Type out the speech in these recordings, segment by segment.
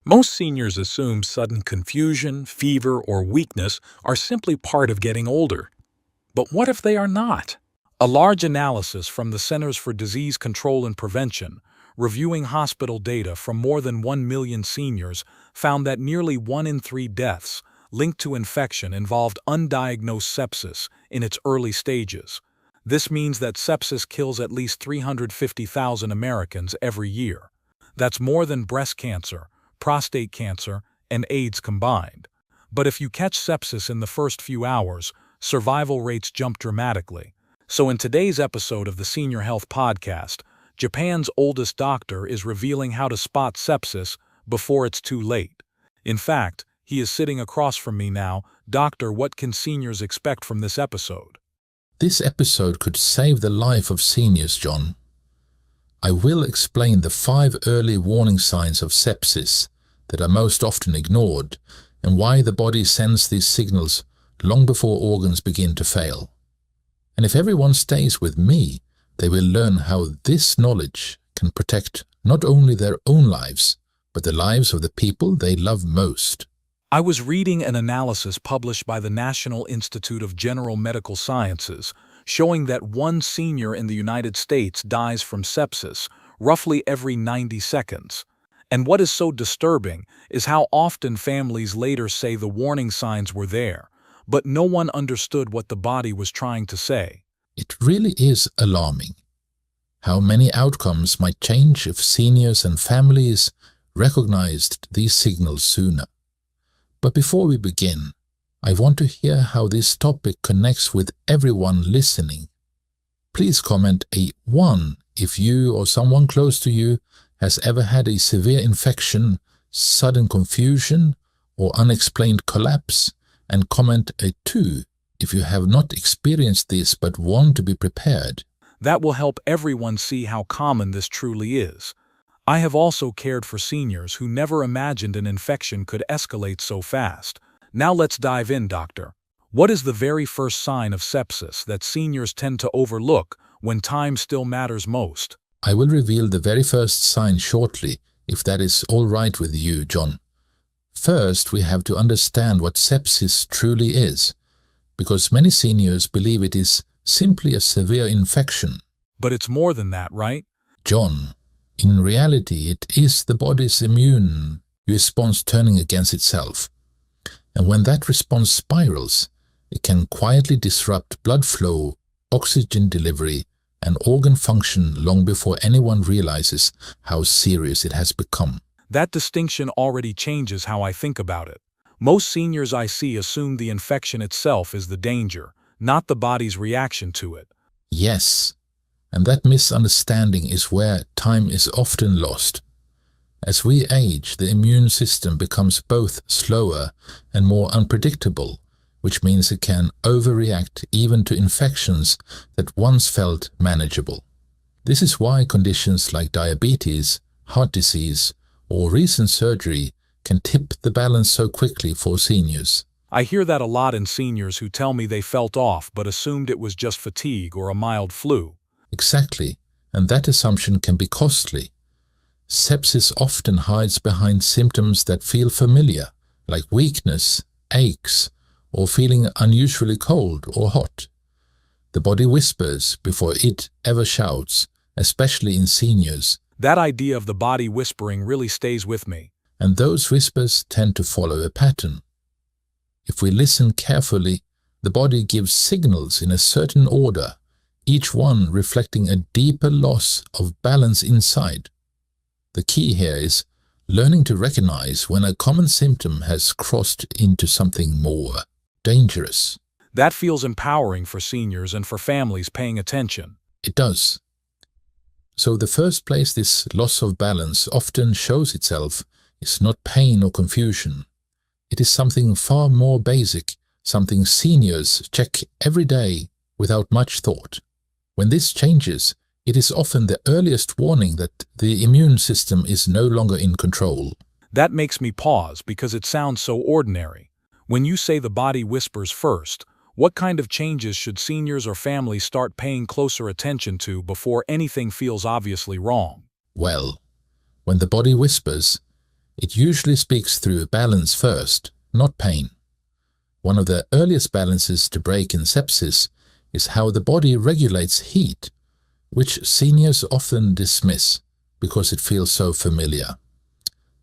Most seniors assume sudden confusion, fever, or weakness are simply part of getting older. But what if they are not? A large analysis from the Centers for Disease Control and Prevention, reviewing hospital data from more than 1 million seniors, found that nearly 1 in 3 deaths linked to infection involved undiagnosed sepsis in its early stages. This means that sepsis kills at least 350,000 Americans every year. That's more than breast cancer, prostate cancer, and AIDS combined. But if you catch sepsis in the first few hours, survival rates jump dramatically. So in today's episode of the Senior Health Podcast, Japan's oldest doctor is revealing how to spot sepsis before it's too late. In fact, he is sitting across from me now. Doctor, what can seniors expect from this episode? This episode could save the life of seniors, John. I will explain the 5 early warning signs of sepsis that are most often ignored and why the body sends these signals long before organs begin to fail. And if everyone stays with me, they will learn how this knowledge can protect not only their own lives, but the lives of the people they love most. I was reading an analysis published by the National Institute of General Medical Sciences showing that one senior in the United States dies from sepsis roughly every 90 seconds. And what is so disturbing is how often families later say the warning signs were there, but no one understood what the body was trying to say. It really is alarming how many outcomes might change if seniors and families recognized these signals sooner. But before we begin, I want to hear how this topic connects with everyone listening. Please comment a 1 if you or someone close to you has ever had a severe infection, sudden confusion, or unexplained collapse, and comment a 2 if you have not experienced this but want to be prepared. That will help everyone see how common this truly is. I have also cared for seniors who never imagined an infection could escalate so fast. Now let's dive in, doctor. What is the very first sign of sepsis that seniors tend to overlook when time still matters most? I will reveal the very first sign shortly, if that is all right with you, John. First, we have to understand what sepsis truly is, because many seniors believe it is simply a severe infection. But it's more than that, right? John, in reality, it is the body's immune response turning against itself. And when that response spirals, it can quietly disrupt blood flow, oxygen delivery, and organ function long before anyone realizes how serious it has become. That distinction already changes how I think about it. Most seniors I see assume the infection itself is the danger, not the body's reaction to it. Yes, and that misunderstanding is where time is often lost. As we age, the immune system becomes both slower and more unpredictable, which means it can overreact even to infections that once felt manageable. This is why conditions like diabetes, heart disease, or recent surgery can tip the balance so quickly for seniors. I hear that a lot in seniors who tell me they felt off but assumed it was just fatigue or a mild flu. Exactly, and that assumption can be costly. Sepsis often hides behind symptoms that feel familiar, like weakness, aches, or feeling unusually cold or hot. The body whispers before it ever shouts, especially in seniors. That idea of the body whispering really stays with me. And those whispers tend to follow a pattern. If we listen carefully, the body gives signals in a certain order, each one reflecting a deeper loss of balance inside. The key here is learning to recognize when a common symptom has crossed into something more dangerous. That feels empowering for seniors and for families paying attention. It does. So the first place this loss of balance often shows itself is not pain or confusion. It is something far more basic, something seniors check every day without much thought. When this changes, it is often the earliest warning that the immune system is no longer in control. That makes me pause because it sounds so ordinary. When you say the body whispers first, what kind of changes should seniors or families start paying closer attention to before anything feels obviously wrong? Well, when the body whispers, It usually speaks through balance first, not pain. One of the earliest balances to break in sepsis is how the body regulates heat, which seniors often dismiss because it feels so familiar.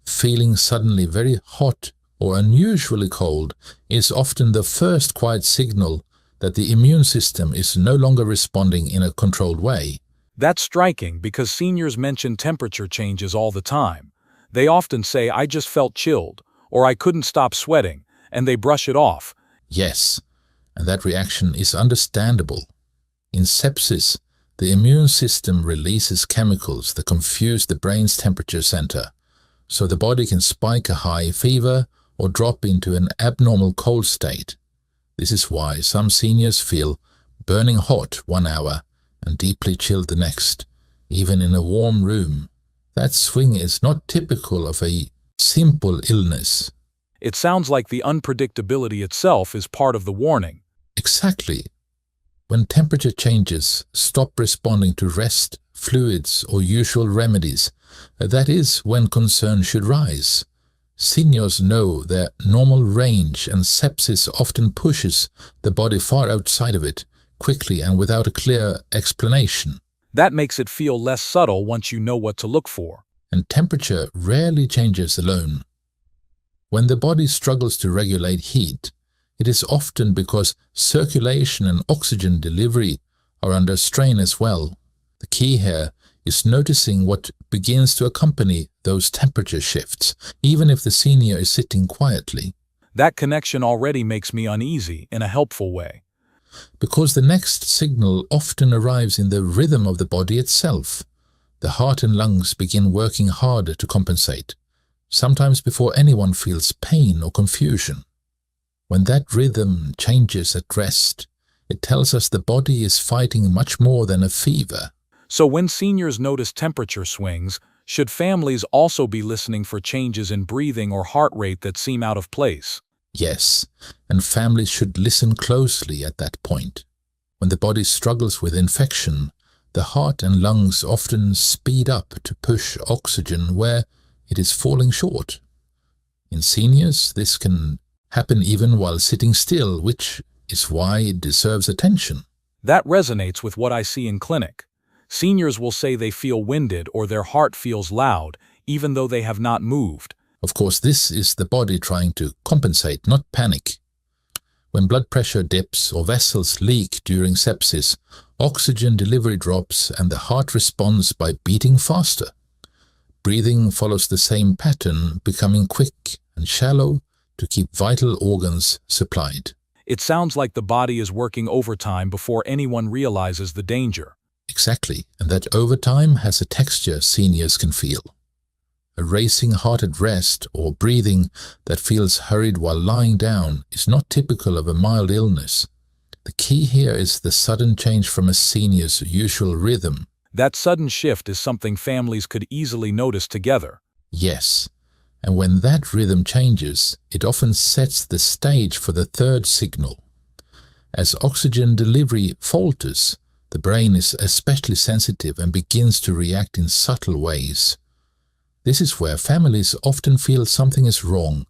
Feeling suddenly very hot or unusually cold is often the first quiet signal that the immune system is no longer responding in a controlled way. That's striking because seniors mention temperature changes all the time. They often say, "I just felt chilled," or "I couldn't stop sweating," and they brush it off. Yes, and that reaction is understandable. In sepsis, the immune system releases chemicals that confuse the brain's temperature center, so the body can spike a high fever or drop into an abnormal cold state. This is why some seniors feel burning hot 1 hour and deeply chilled the next, even in a warm room. That swing is not typical of a simple illness. It sounds like the unpredictability itself is part of the warning. Exactly. When temperature changes stop responding to rest, fluids, or usual remedies, that is when concern should rise. Seniors know their normal range, and sepsis often pushes the body far outside of it, quickly and without a clear explanation. That makes it feel less subtle once you know what to look for. And temperature rarely changes alone. When the body struggles to regulate heat, it is often because circulation and oxygen delivery are under strain as well. The key here is noticing what begins to accompany those temperature shifts, even if the senior is sitting quietly. That connection already makes me uneasy in a helpful way. Because the next signal often arrives in the rhythm of the body itself. The heart and lungs begin working harder to compensate, sometimes before anyone feels pain or confusion. When that rhythm changes at rest, it tells us the body is fighting much more than a fever. So when seniors notice temperature swings, should families also be listening for changes in breathing or heart rate that seem out of place? Yes, and families should listen closely at that point. When the body struggles with infection, the heart and lungs often speed up to push oxygen where it is falling short. In seniors, this can happen even while sitting still, which is why it deserves attention. That resonates with what I see in clinic. Seniors will say they feel winded or their heart feels loud, even though they have not moved. Of course, this is the body trying to compensate, not panic. When blood pressure dips or vessels leak during sepsis, oxygen delivery drops and the heart responds by beating faster. Breathing follows the same pattern, becoming quick and shallow to keep vital organs supplied. It sounds like the body is working overtime before anyone realizes the danger. Exactly, and that overtime has a texture seniors can feel. A racing heart at rest or breathing that feels hurried while lying down is not typical of a mild illness. The key here is the sudden change from a senior's usual rhythm. That sudden shift is something families could easily notice together. Yes, and when that rhythm changes, it often sets the stage for the third signal. As oxygen delivery falters, the brain is especially sensitive and begins to react in subtle ways. This is where families often feel something is wrong,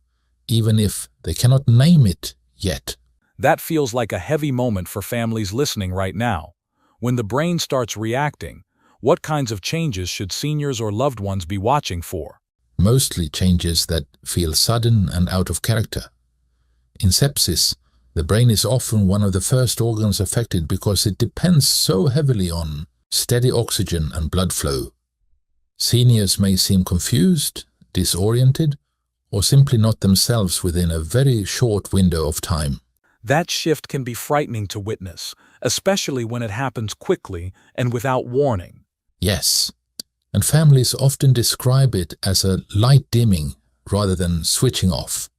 even if they cannot name it yet. That feels like a heavy moment for families listening right now. When the brain starts reacting, what kinds of changes should seniors or loved ones be watching for? Mostly changes that feel sudden and out of character. In sepsis, the brain is often one of the first organs affected because it depends so heavily on steady oxygen and blood flow. Seniors may seem confused, disoriented, or simply not themselves within a very short window of time. That shift can be frightening to witness, especially when it happens quickly and without warning. Yes, and families often describe it as a light dimming rather than switching off.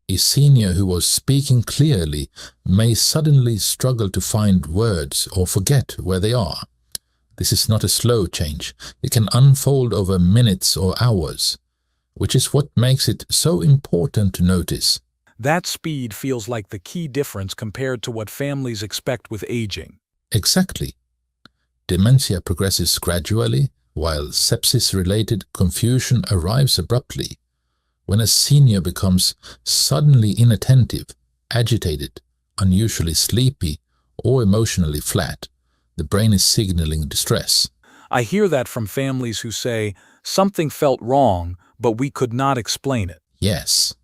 A senior who was speaking clearly may suddenly struggle to find words or forget where they are. This is not a slow change. It can unfold over minutes or hours, which is what makes it so important to notice. That speed feels like the key difference compared to what families expect with aging. Exactly. Dementia progresses gradually, while sepsis-related confusion arrives abruptly. When a senior becomes suddenly inattentive, agitated, unusually sleepy, or emotionally flat, the brain is signaling distress. I hear that from families who say, something felt wrong, but we could not explain it. Yes,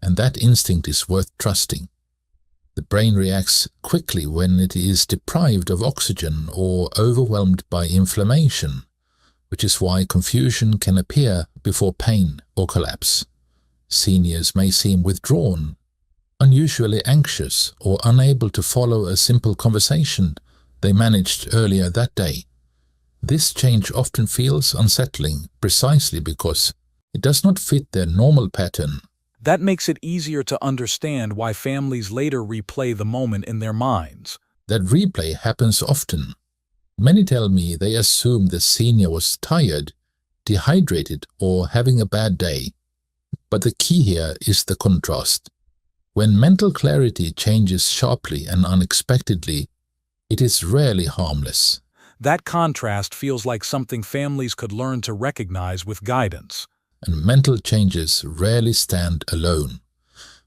and that instinct is worth trusting. The brain reacts quickly when it is deprived of oxygen or overwhelmed by inflammation, which is why confusion can appear before pain or collapse. Seniors may seem withdrawn, unusually anxious, or unable to follow a simple conversation they managed earlier that day. This change often feels unsettling precisely because it does not fit their normal pattern. That makes it easier to understand why families later replay the moment in their minds. That replay happens often. Many tell me they assume the senior was tired, dehydrated, or having a bad day. But the key here is the contrast. When mental clarity changes sharply and unexpectedly, it is rarely harmless. That contrast feels like something families could learn to recognize with guidance. And mental changes rarely stand alone.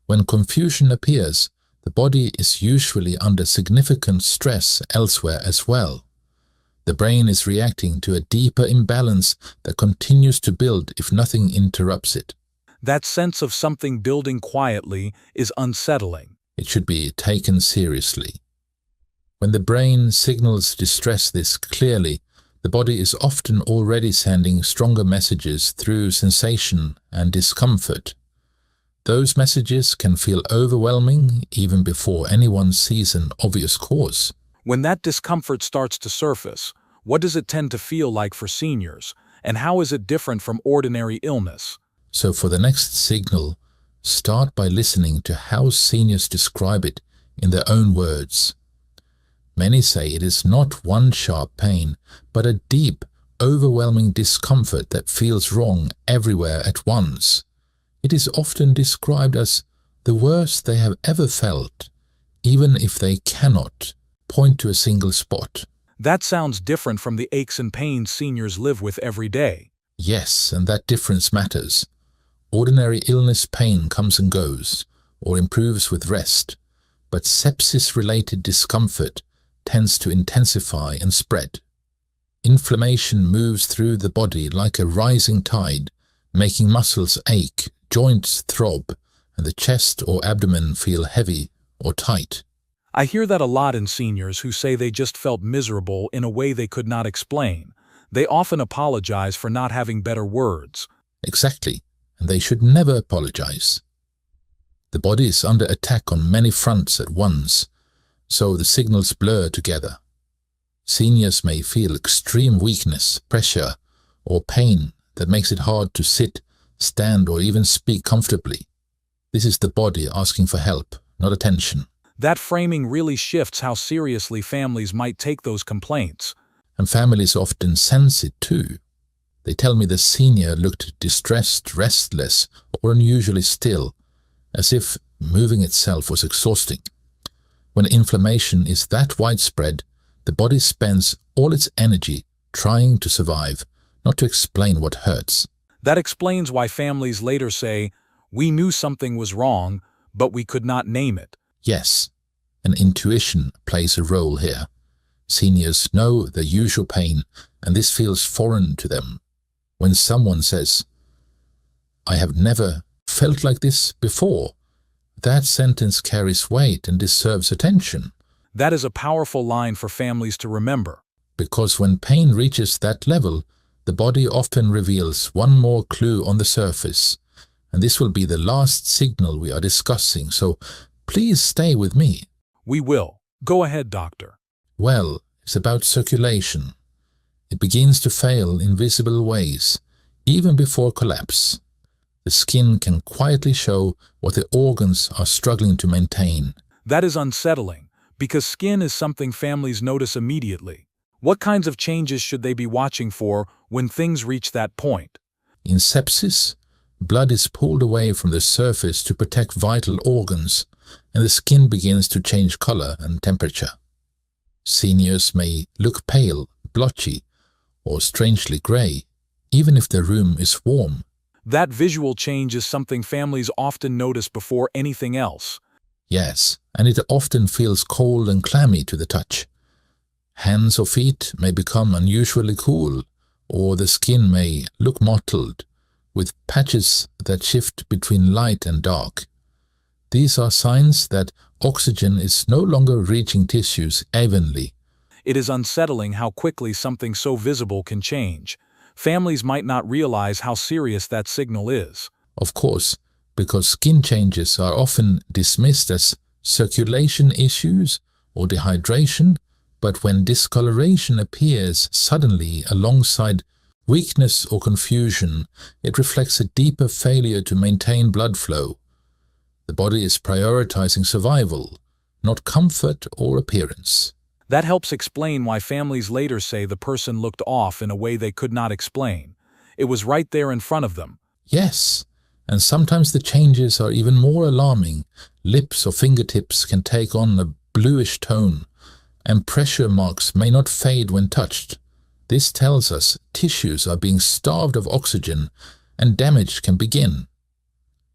When confusion appears, the body is usually under significant stress elsewhere as well. The brain is reacting to a deeper imbalance that continues to build if nothing interrupts it. That sense of something building quietly is unsettling. It should be taken seriously. When the brain signals distress this clearly, the body is often already sending stronger messages through sensation and discomfort. Those messages can feel overwhelming even before anyone sees an obvious cause. When that discomfort starts to surface, what does it tend to feel like for seniors, and how is it different from ordinary illness? So for the next signal, start by listening to how seniors describe it in their own words. Many say it is not one sharp pain, but a deep, overwhelming discomfort that feels wrong everywhere at once. It is often described as the worst they have ever felt, even if they cannot point to a single spot. That sounds different from the aches and pains seniors live with every day. Yes, and that difference matters. Ordinary illness pain comes and goes, or improves with rest, but sepsis-related discomfort tends to intensify and spread. Inflammation moves through the body like a rising tide, making muscles ache, joints throb, and the chest or abdomen feel heavy or tight. I hear that a lot in seniors who say they just felt miserable in a way they could not explain. They often apologize for not having better words. Exactly, and they should never apologize. The body is under attack on many fronts at once, so the signals blur together. Seniors may feel extreme weakness, pressure, or pain that makes it hard to sit, stand, or even speak comfortably. This is the body asking for help, not attention. That framing really shifts how seriously families might take those complaints. And families often sense it too. They tell me the senior looked distressed, restless, or unusually still, as if moving itself was exhausting. When inflammation is that widespread, the body spends all its energy trying to survive, not to explain what hurts. That explains why families later say, "We knew something was wrong, but we could not name it." Yes, and intuition plays a role here. Seniors know their usual pain, and this feels foreign to them. When someone says, "I have never felt like this before," that sentence carries weight and deserves attention. That is a powerful line for families to remember. Because when pain reaches that level, the body often reveals one more clue on the surface. And this will be the last signal we are discussing, so please stay with me. We will. Go ahead, doctor. Well, it's about circulation. It begins to fail in visible ways, even before collapse. The skin can quietly show what the organs are struggling to maintain. That is unsettling, because skin is something families notice immediately. What kinds of changes should they be watching for when things reach that point? In sepsis, blood is pulled away from the surface to protect vital organs, and the skin begins to change color and temperature. Seniors may look pale, blotchy, or strangely gray, even if the room is warm. That visual change is something families often notice before anything else. Yes, and it often feels cold and clammy to the touch. Hands or feet may become unusually cool, or the skin may look mottled, with patches that shift between light and dark. These are signs that oxygen is no longer reaching tissues evenly. It is unsettling how quickly something so visible can change. Families might not realize how serious that signal is. Of course, because skin changes are often dismissed as circulation issues or dehydration, but when discoloration appears suddenly alongside weakness or confusion, it reflects a deeper failure to maintain blood flow. The body is prioritizing survival, not comfort or appearance. That helps explain why families later say the person looked off in a way they could not explain. It was right there in front of them. Yes, and sometimes the changes are even more alarming. Lips or fingertips can take on a bluish tone, and pressure marks may not fade when touched. This tells us tissues are being starved of oxygen and damage can begin.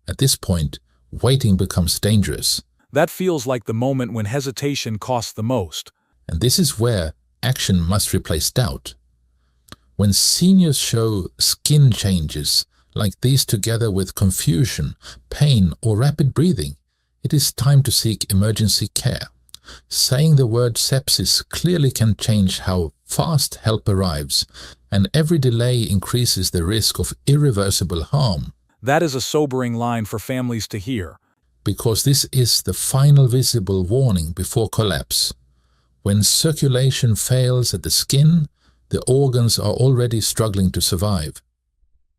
At this point, waiting becomes dangerous. That feels like the moment when hesitation costs the most. And this is where action must replace doubt. When seniors show skin changes like these together with confusion, pain, or rapid breathing, it is time to seek emergency care. Saying the word sepsis clearly can change how fast help arrives, and every delay increases the risk of irreversible harm. That is a sobering line for families to hear. Because this is the final visible warning before collapse. When circulation fails at the skin, the organs are already struggling to survive.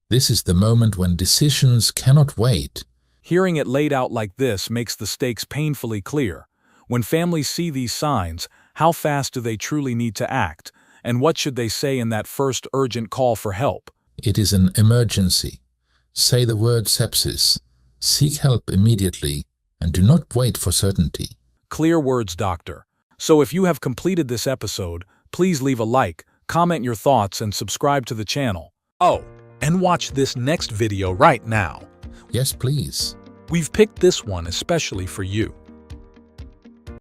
This is the moment when decisions cannot wait. Hearing it laid out like this makes the stakes painfully clear. When families see these signs, how fast do they truly need to act? And what should they say in that first urgent call for help? It is an emergency. Say the word sepsis. Seek help immediately and do not wait for certainty. Clear words, doctor. So if you have completed this episode, please leave a like, comment your thoughts, and subscribe to the channel. Oh, and watch this next video right now. Yes, please. We've picked this one especially for you.